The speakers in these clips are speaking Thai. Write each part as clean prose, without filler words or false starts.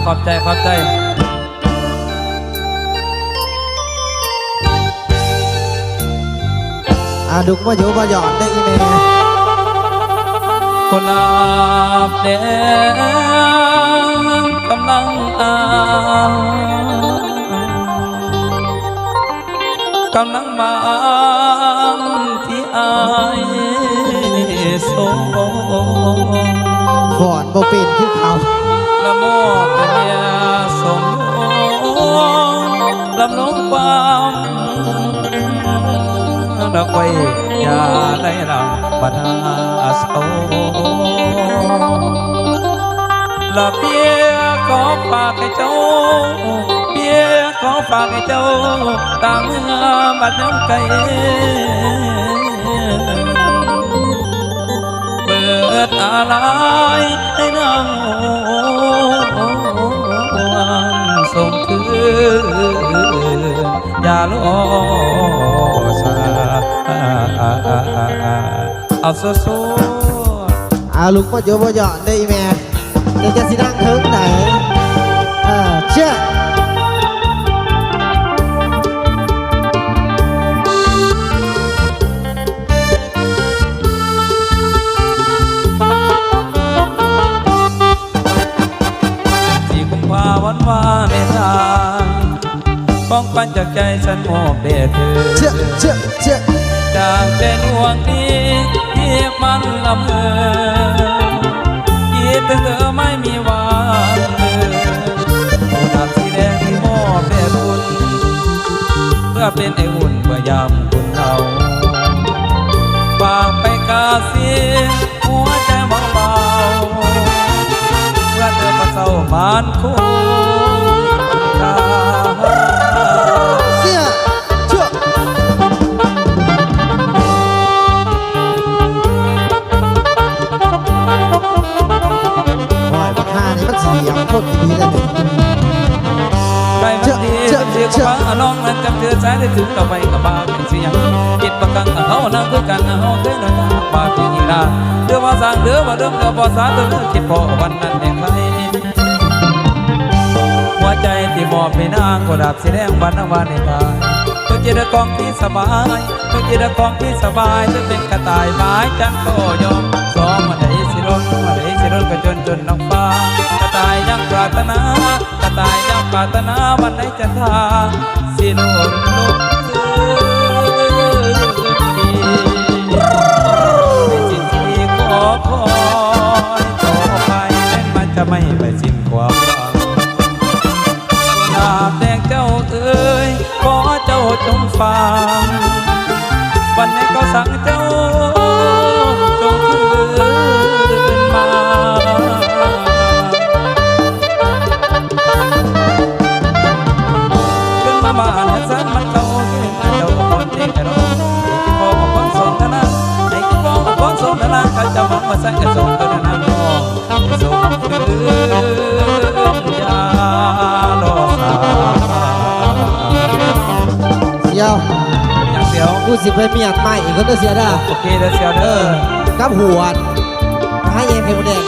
ขอบใจขอบใจดุกว่าอยู่ว่าหยอดได้อีเมลคนอาบแดงกำลังกำลังมาที่อายโซฝอนโบเป็นที่เขาละโมเป็นเมียสมลำลงความรักไว้อย่าได้เราปัญหาเศร้าละเพียขอฝากให้เจ้าเพียขอฝากให้เจ้าตามเมื่อบัดน้ำไก่เปิดอะไรให้นางส่งคืนอย่าล้อซาเอาสู้ลุกว่าอยู่ว่าหยอดได้อีเมลเดี๋ยวจะสิดังถึงไหนเชื่อวันว่าไม่ทางป้องปันจากใจฉันมอบเดชเธอจากใจดวงนี้ที่มันละเมอคิดถึงเธอไม่มีวันเลยหากสีแดงที่มอบเดชคุณเพื่อเป็นไออุ่นเพื่อยำคุณเราฝากไปกาสีหัวใจเบาเพื่อเธอมาเศร้าบานคู่เสียเชื่อโอ้ยบักฮานี่มันเสียงโคตรดีเลยไปมันดีเสียกว่าน้องนั้นจำเธอสายได้ถึงเราไปกับบาเป็นเสียงคิดประกันเขานั่งคือกันเขาเคยนอนบาปีนี้ละเดือว่าสร้างเดือว่าเดิมเดือบ่สาตัวเลือกคิดพอวันนั้นแห่งใครหัวใจที่มอบให้นางก็ดับสีแดงบันวานในกายเธอจะได้กองที่สบายเธอจะได้กองที่สบายเธอเป็นกระต่ายไม้จันก็ยอมสองมาได้สิรนมาได้สิรนก็จนน้องฟ้ากระต่ายยังปรารถนากระต่ายยังปรารถนาวันไหนจะทาสิโนนลุกในสิ่งที่ขอคอยต่อไปแม้มันจะไม่ไปสิ้นความหวังแต่งเจ้าเอ๋ยขอเจ้าจงฟังวันนี้ก็สั่งเจ้าจงคืนมาขึ้นมาบ้านให้สันมันเก่าขึ้นมาเจ้าคนเด็กกระโดดให้กินพ่อของคนสมทนาให้กินพ่อของคนสมทนาข้าจะมองว่าใส่กระสมตัวนั้นพ่อส่งคืนยาลอเสียวอย่างเดียวกูสิไปเมียดใหม่อีกคนเสียด้โอเคเดี๋ยวเสียวเด้อกับหัวให้เย็นเพลงแดง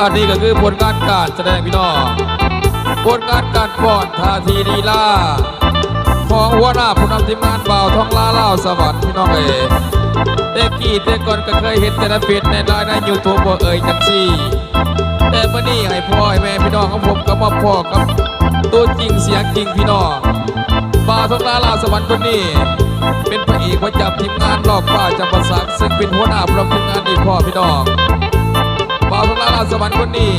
อันนี้ก็คือผลงานการแสดงพี่น้องผลงานการฟ้อนท่าทีลีลาของหัวหน้าผู้นำทีมงานบ่าวทองลาเล่าสวัสดิ์พี่น้องเด็กกี้เด็กก่อนก็เคยเห็นแต่ในเฟซในไลน์ในยูทูบว่าจังซี่แต่เมื่อนี้ให้พ่อให้แม่พี่น้องของผมก็มาพ่อกับตัวจริงเสียงจริงพี่น้องบ่าวทองลาเล่าสวัสดิ์คนนี้เป็นพระเอกประจำทีมงานลอกฟ้าจำปาสักซึ่งเป็นหัวหน้าผู้นำทีมงานอีกพ่อพี่น้องบ่าวทองลาเล่าสวัสดิ์คนนี้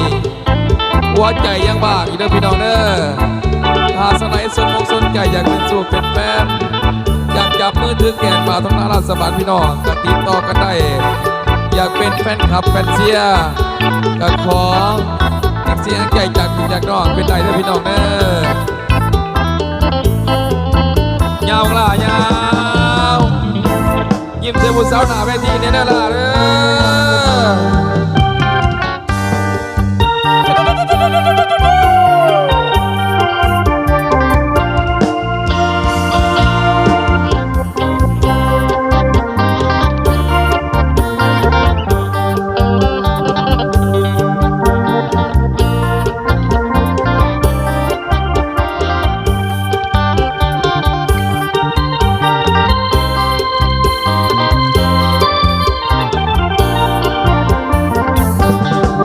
หัวใจยังบ้าอีกเด้อพี่น้องเด้อถ้าสไลด์สนใจอยากเป็นสู่เป็นแฟนอยากจับมือถือแขนบ่าวทองลาเล่าสวัสดิ์พี่น้องก็ติดต่อกันได้อยากเป็นแฟนคลับแฟนเชียร์ก็ขอเสียงใจจากพี่จากน้องเป็นได้เด้อพี่น้องเด้อยาวไล่ สาวหน้าเวทีเนี่ยนะล่ะเด้อ